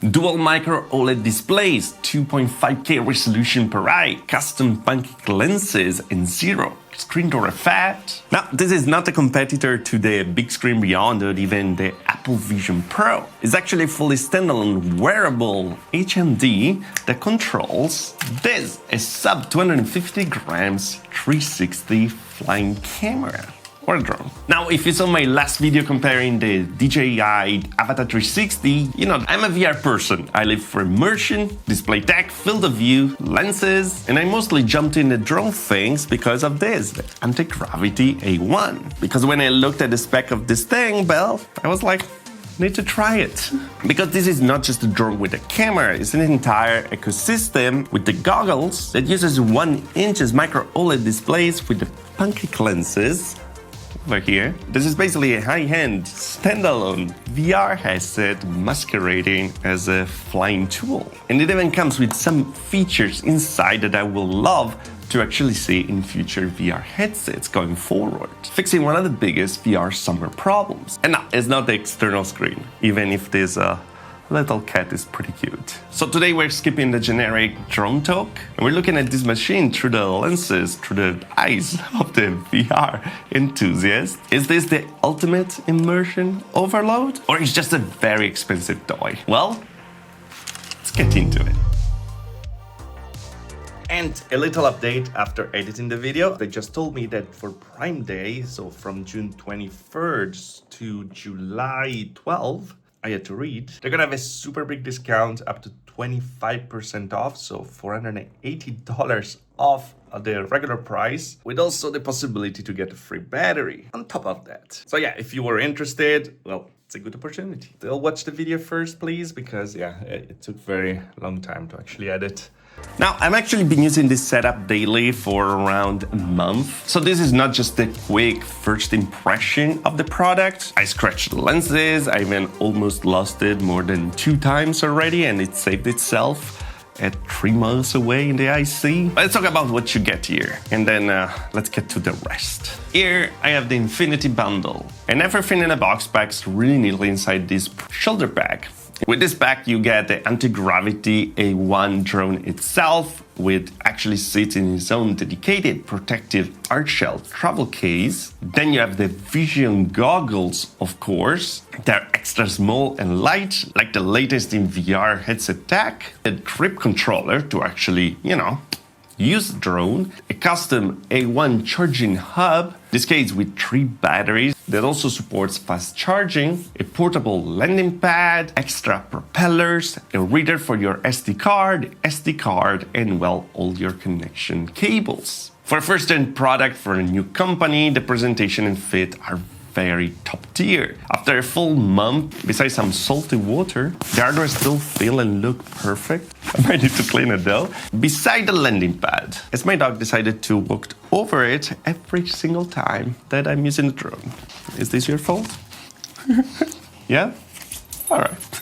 Dual micro OLED displays, 2.5K resolution per eye, custom pancake lenses, and zero screen door effect. Now, this is not a competitor to the big screen beyond or even the Apple Vision Pro. It's actually a fully standalone wearable HMD that controls this, a sub 250 grams 360 flying camera. Or a drone. Now, if you saw my last video comparing the DJI Avatar 360, you know, I'm a VR person. I live for immersion, display tech, field of view, lenses, and I mostly jumped in the drone things because of this, the Antigravity A1. Because when I looked at the spec of this thing, well, I was like, need to try it. Because this is not just a drone with a camera, it's an entire ecosystem with the goggles that uses 1-inch micro OLED displays with the pancake lenses over here. This is basically a high-end, standalone VR headset masquerading as a flying tool. And it even comes with some features inside that I will love to actually see in future VR headsets going forward, fixing one of the biggest VR summer problems. And no, it's not the external screen, even if this little cat is pretty cute. So today we're skipping the generic drone talk, and we're looking at this machine through the lenses, through the eyes of the VR enthusiast. Is this the ultimate immersion overload? Or is it just a very expensive toy? Well, let's get into it. And a little update after editing the video. They just told me that for Prime Day, so from June 23rd to July 12th, I had to read, they're gonna have a super big discount up to 25% off, so $480 off the regular price, with also the possibility to get a free battery on top of that. So yeah, if you were interested, well, it's a good opportunity. Still watch the video first, please, because yeah, it took very long time to actually edit. Now, I've actually been using this setup daily for around a month. So this is not just a quick first impression of the product. I scratched the lenses, I even almost lost it more than 2 times already, and it saved itself at 3 miles away in the IC. Let's talk about what you get here, and then let's get to the rest. Here, I have the Infinity Bundle, and everything in the box packs really neatly inside this shoulder bag. With this bag, you get the Antigravity A1 drone itself, with actually sits in its own dedicated protective hard shell travel case. Then you have the Vision goggles, of course. They're extra small and light, like the latest in VR headset tech. A grip controller to actually, you know, use the drone. A custom A1 charging hub, this case with 3 batteries that also supports fast charging, a portable landing pad, extra propellers, a reader for your SD card, and well, all your connection cables. For a first-gen product for a new company, the presentation and fit are very top tier. After a full month, besides some salty water, the hardware still feel and look perfect. I might need to clean it though. Beside the landing pad, as my dog decided to walk over it every single time that I'm using the drone. Is this your fault? Yeah? All right.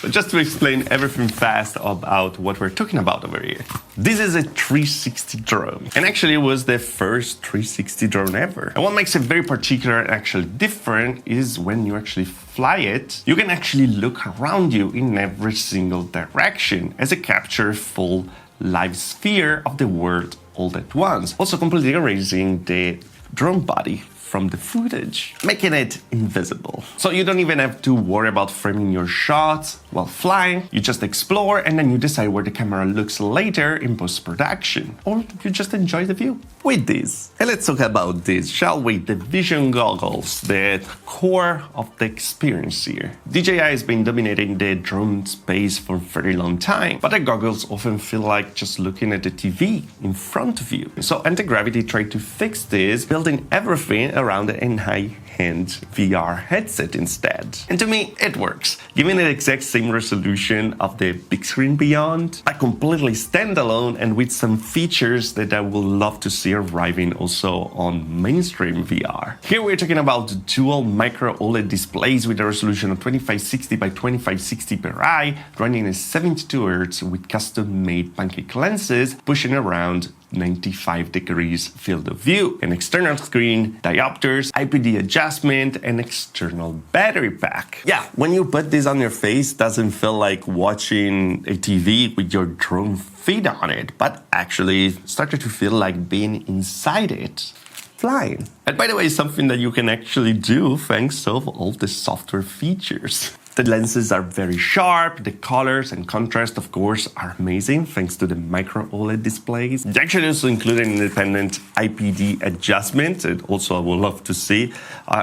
But just to explain everything fast about what we're talking about over here. This is a 360 drone, and actually it was the first 360 drone ever. And what makes it very particular and actually different is when you actually fly it, you can actually look around you in every single direction as it captures full live sphere of the world all at once. Also completely erasing the drone body from the footage, making it invisible. So you don't even have to worry about framing your shots while flying. You just explore and then you decide where the camera looks later in post-production. Or you just enjoy the view with this. And let's talk about this, shall we? The Vision goggles, the core of the experience here. DJI has been dominating the drone space for a very long time, but the goggles often feel like just looking at the TV in front of you. So Antigravity tried to fix this, building everything around a high-end VR headset instead. And to me, it works. Giving it the exact same resolution of the big screen beyond, but completely standalone and with some features that I would love to see arriving also on mainstream VR. Here we're talking about dual micro OLED displays with a resolution of 2560 by 2560 per eye, running at 72 Hz with custom-made pancake lenses, pushing around 95 degrees field of view, an external screen, diopters, IPD adjustment, and external battery pack. Yeah, when you put this on your face, doesn't feel like watching a TV with your drone feet on it, but actually started to feel like being inside it, flying. And by the way, something that you can actually do thanks to all the software features. The lenses are very sharp, the colors and contrast, of course, are amazing thanks to the micro OLED displays. They actually also include an independent IPD adjustment, and also I would love to see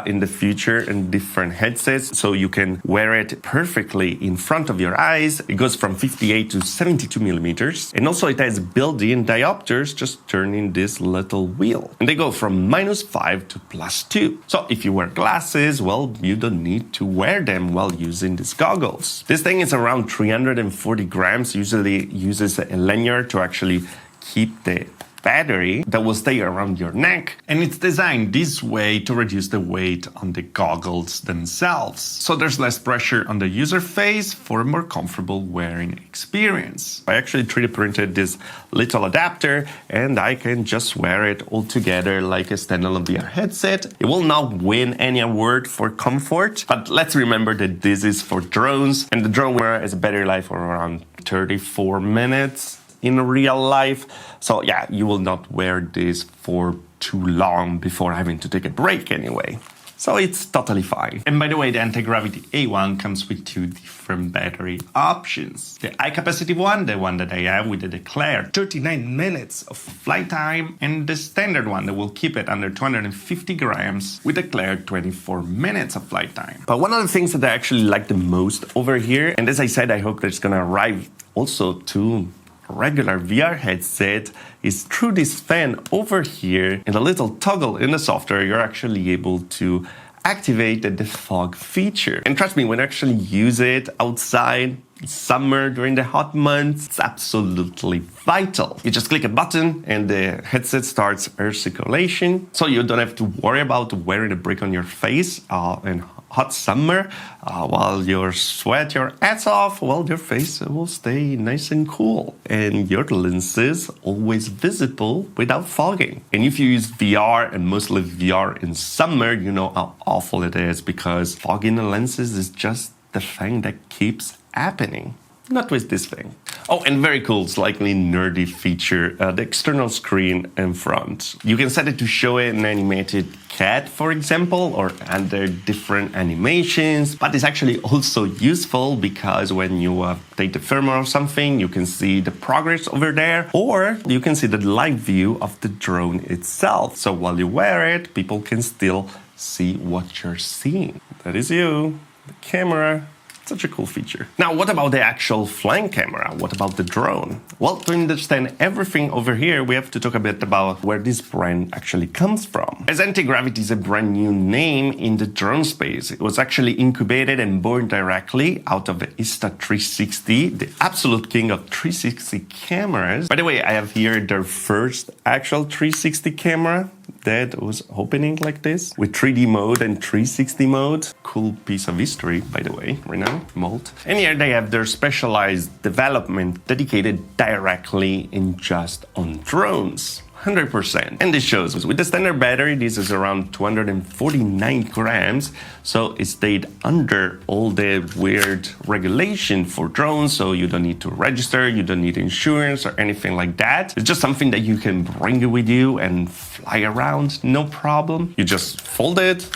in the future in different headsets, so you can wear it perfectly in front of your eyes. It goes from 58 to 72 millimeters, and also it has built-in diopters, just turning this little wheel. And they go from -5 to +2. So if you wear glasses, well, you don't need to wear them while using these goggles. This thing is around 340 grams, usually uses a lanyard to actually keep the battery that will stay around your neck, and it's designed this way to reduce the weight on the goggles themselves. So there's less pressure on the user face for a more comfortable wearing experience. I actually 3D printed this little adapter and I can just wear it all together like a standalone VR headset. It will not win any award for comfort, but let's remember that this is for drones, and the drone wearer has a battery life of around 34 minutes. In real life. So yeah, you will not wear this for too long before having to take a break anyway. So it's totally fine. And by the way, the Antigravity A1 comes with 2 different battery options. The high capacity one, the one that I have with the declared 39 minutes of flight time, and the standard one that will keep it under 250 grams with declared 24 minutes of flight time. But one of the things that I actually like the most over here, and as I said, I hope that it's gonna arrive also to regular VR headset, is through this fan over here and a little toggle in the software, you're actually able to activate the fog feature. And trust me, when I actually use it outside, summer, during the hot months, it's absolutely vital. You just click a button and the headset starts air circulation, so you don't have to worry about wearing a brick on your face in hot summer while you sweat your ass off. Well, your face will stay nice and cool, and your lenses always visible without fogging. And if you use VR, and mostly VR in summer, you know how awful it is, because fogging the lenses is just the thing that keeps happening. Not with this thing. Oh, and very cool, slightly nerdy feature, the external screen in front. You can set it to show an animated cat, for example, or under different animations, but it's actually also useful because when you take the firmware of something, you can see the progress over there, or you can see the live view of the drone itself. So while you wear it, people can still see what you're seeing. That is you, the camera. Such a cool feature. Now, what about the actual flying camera? What about the drone? Well, to understand everything over here, we have to talk a bit about where this brand actually comes from. As Antigravity is a brand new name in the drone space, it was actually incubated and born directly out of the Insta360, the absolute king of 360 cameras. By the way, I have here their first actual 360 camera that was opening like this with 3D mode and 360 mode. Cool piece of history, by the way, right now, mold. And here they have their specialized development dedicated directly in just on drones. 100%. And this shows with the standard battery, this is around 249 grams. So it stayed under all the weird regulation for drones. So you don't need to register, you don't need insurance or anything like that. It's just something that you can bring with you and fly around, no problem. You just fold it,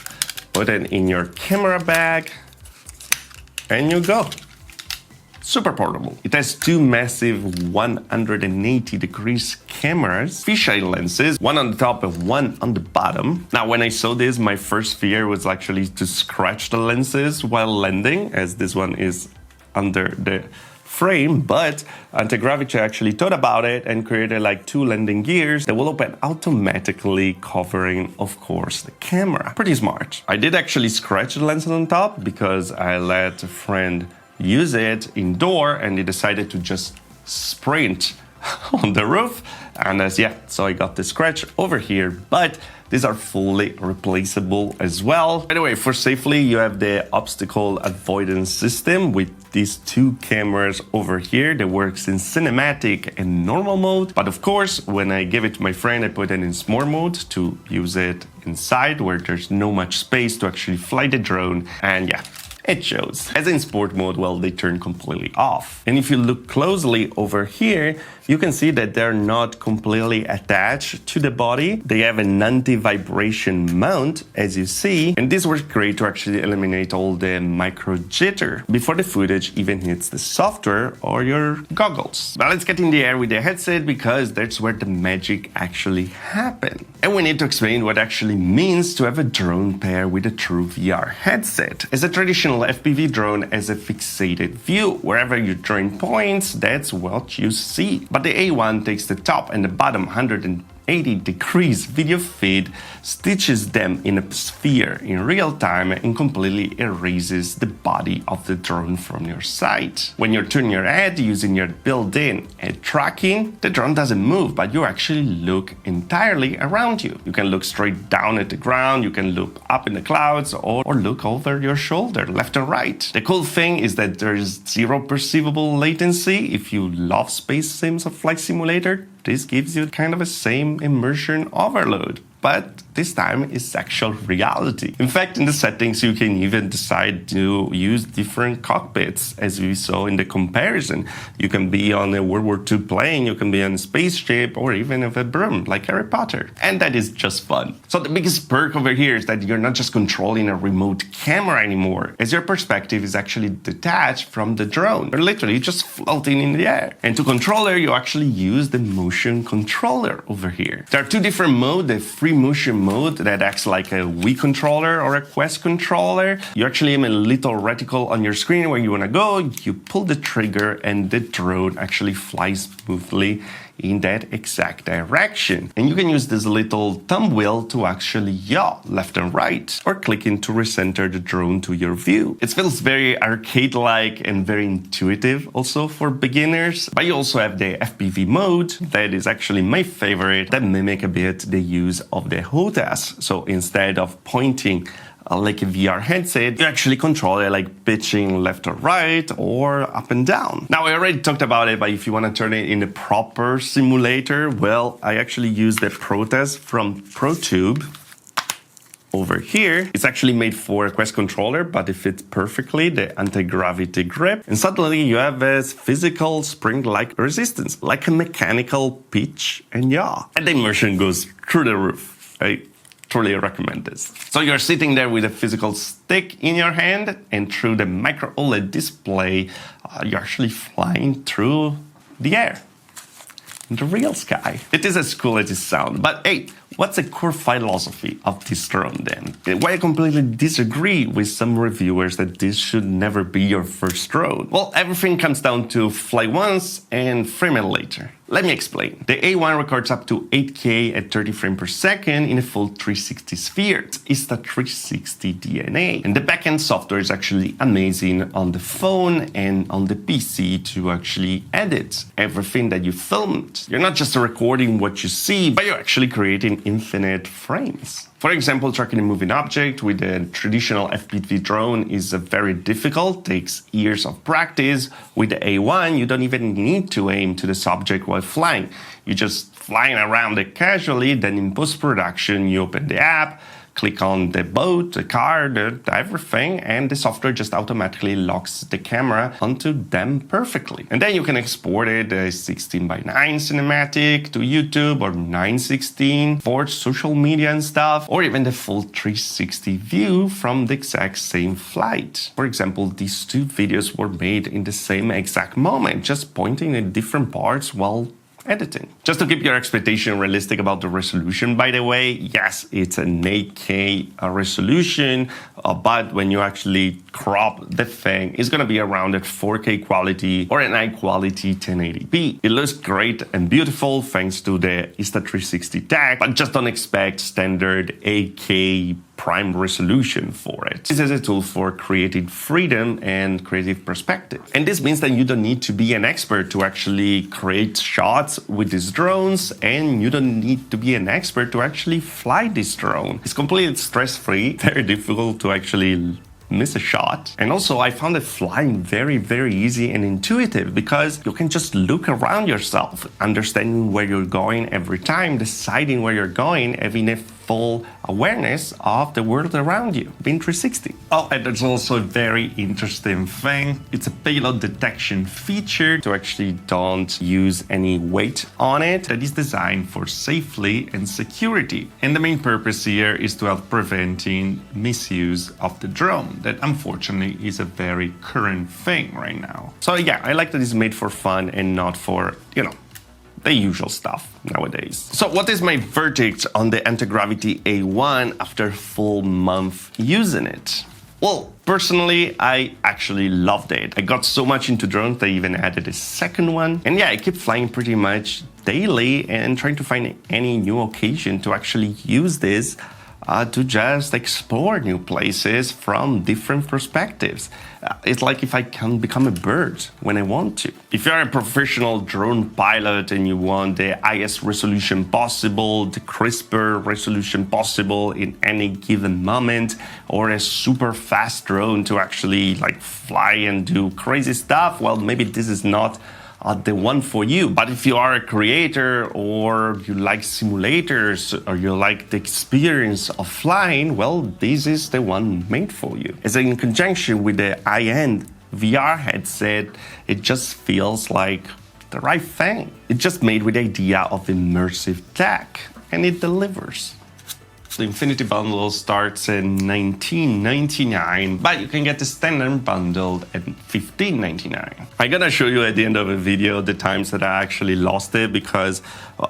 put it in your camera bag, and you go. Super portable. It has 2 massive 180 degrees cameras, fisheye lenses, one on the top and one on the bottom. Now, when I saw this, my first fear was actually to scratch the lenses while landing, as this one is under the frame, but Antigravity actually thought about it and created like 2 landing gears that will open automatically, covering, of course, the camera. Pretty smart. I did actually scratch the lens on top because I let a friend use it indoor and he decided to just sprint on the roof, and so I got the scratch over here. But These are fully replaceable as well. By the way, for safely, you have the obstacle avoidance system with these two cameras over here that works in cinematic and normal mode. But of course, when I give it to my friend, I put it in sport mode to use it inside where there's no much space to actually fly the drone. And yeah, it shows. As in sport mode, well, they turn completely off. And if you look closely over here, you can see that they're not completely attached to the body. They have an anti-vibration mount, as you see, and this works great to actually eliminate all the micro jitter before the footage even hits the software or your goggles. But let's get in the air with the headset because that's where the magic actually happens. And we need to explain what actually means to have a drone pair with a true VR headset. As a traditional FPV drone has a fixated view. Wherever your drone points, that's what you see. But the A1 takes the top and the bottom 180 degrees video feed, stitches them in a sphere in real time and completely erases the body of the drone from your sight. When you turn your head using your built-in head tracking, the drone doesn't move, but you actually look entirely around you. You can look straight down at the ground, you can look up in the clouds, or look over your shoulder, left and right. The cool thing is that there is zero perceivable latency. If you love space sims or flight simulator, this gives you kind of a same immersion overload. But this time it's actual reality. In fact, in the settings, you can even decide to use different cockpits, as we saw in the comparison. You can be on a World War II plane, you can be on a spaceship, or even of a broom, like Harry Potter. And that is just fun. So the biggest perk over here is that you're not just controlling a remote camera anymore, as your perspective is actually detached from the drone. You're literally just floating in the air. And to controller, you actually use the motion controller over here. There are two different modes, the free motion mode that acts like a Wii controller or a Quest controller. You actually have a little reticle on your screen where you want to go, you pull the trigger and the drone actually flies smoothly in that exact direction. And you can use this little thumb wheel to actually yaw left and right, or clicking to recenter the drone to your view. It feels very arcade-like and very intuitive also for beginners. But you also have the FPV mode, that is actually my favorite, that mimic a bit the use of the HOTAS. So instead of pointing like a VR headset, you actually control it like pitching left or right or up and down. Now, I already talked about it, but if you want to turn it in a proper simulator, well, I actually use the ProTest from ProTube over here. It's actually made for a Quest controller, but it fits perfectly the anti-gravity grip. And suddenly you have a physical spring-like resistance, like a mechanical pitch and yaw. And the immersion goes through the roof. I truly recommend this. So you're sitting there with a physical stick in your hand, and through the micro OLED display, you're actually flying through the air in the real sky. It is as cool as it sounds, but hey, what's the core philosophy of this drone then? Why I completely disagree with some reviewers that this should never be your first drone? Well, everything comes down to fly once and frame it later. Let me explain. The A1 records up to 8K at 30 frames per second in a full 360 sphere. It's the 360 DNA. And the backend software is actually amazing on the phone and on the PC to actually edit everything that you filmed. You're not just recording what you see, but you're actually creating infinite frames. For example, tracking a moving object with a traditional FPV drone is very difficult, takes years of practice. With the A1, you don't even need to aim to the subject while flying. You're just flying around it casually, then in post-production, you open the app, click on the boat, the car, everything, and the software just automatically locks the camera onto them perfectly. And then you can export it as 16:9 cinematic to YouTube or 9:16 for social media and stuff, or even the full 360 view from the exact same flight. For example, these two videos were made in the same exact moment, just pointing at different parts while editing. Just to keep your expectation realistic about the resolution, by the way, yes, it's an 8K resolution, but when you actually crop the thing, it's gonna be around at 4K quality or an high quality 1080p. It looks great and beautiful thanks to the Insta360 tech, but just don't expect standard 8K prime resolution for it. This is a tool for creating freedom and creative perspective. And this means that you don't need to be an expert to actually create shots with these drones, and you don't need to be an expert to actually fly this drone. It's completely stress-free, very difficult to actually miss a shot. And also I found it flying very easy and intuitive because you can just look around yourself, understanding where you're going every time, deciding where you're going, having a full awareness of the world around you, being 360. Oh, and there's also a very interesting thing. It's a payload detection feature to actually don't use any weight on it that is designed for safety and security. And the main purpose here is to help preventing misuse of the drone. That unfortunately is a very current thing right now. So yeah, I like that it's made for fun and not for, the usual stuff nowadays. So what is my verdict on the Antigravity A1 after a full month using it? Well, personally, I actually loved it. I got so much into drones that I even added a second one. And yeah, I keep flying pretty much daily and trying to find any new occasion to actually use this to just explore new places from different perspectives. It's like if I can become a bird when I want to. If you're a professional drone pilot and you want the highest resolution possible, the crisper resolution possible in any given moment, or a super fast drone to actually fly and do crazy stuff, well, maybe this is not the one for you. But if you are a creator or you like simulators or you like the experience of flying, well, this is the one made for you. As in conjunction with the high-end VR headset, it just feels like the right thing. It's just made with the idea of immersive tech, and it delivers. The Infinity Bundle starts at $19.99, but you can get the standard bundle at $15.99. I'm gonna show you at the end of the video the times that I actually lost it because,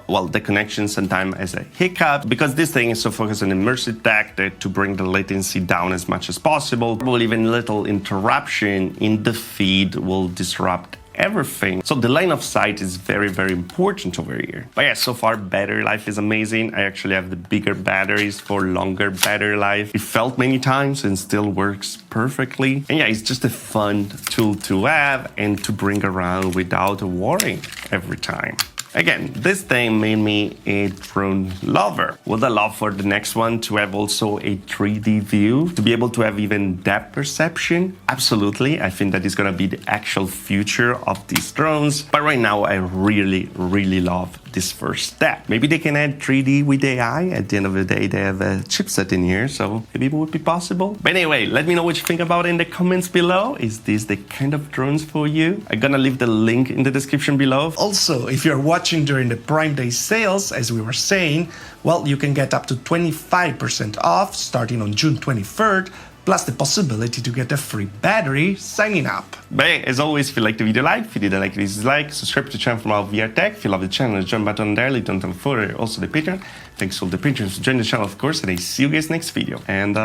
well, the connection sometimes has a hiccup because this thing is so focused on immersive tech that to bring the latency down as much as possible, probably even a little interruption in the feed will disrupt everything. So the line of sight is very important over here. But yeah, so far battery life is amazing. I actually have the bigger batteries for longer battery life. It felt many times and still works perfectly. And yeah, it's just a fun tool to have and to bring around without worrying every time. Again, this thing made me a drone lover. Would I love for the next one to have also a 3D view, to be able to have even depth perception? Absolutely. I think that is going to be the actual future of these drones. But right now, I really love this first step. Maybe they can add 3D with AI. At the end of the day, they have a chipset in here, so maybe it would be possible. But anyway, let me know what you think about it in the comments below. Is this the kind of drones for you? I'm gonna leave the link in the description below. Also, if you're watching during the Prime Day sales, as we were saying, well, you can get up to 25% off starting on June 23rd, plus the possibility to get a free battery signing up. But as always, if you liked the video, like. If you didn't like it, dislike. Subscribe to the channel for more VR tech. If you love the channel, the join button there. Link down further. Also the Patreon. Thanks to all the patrons for joining the channel, of course. And I see you guys next video. And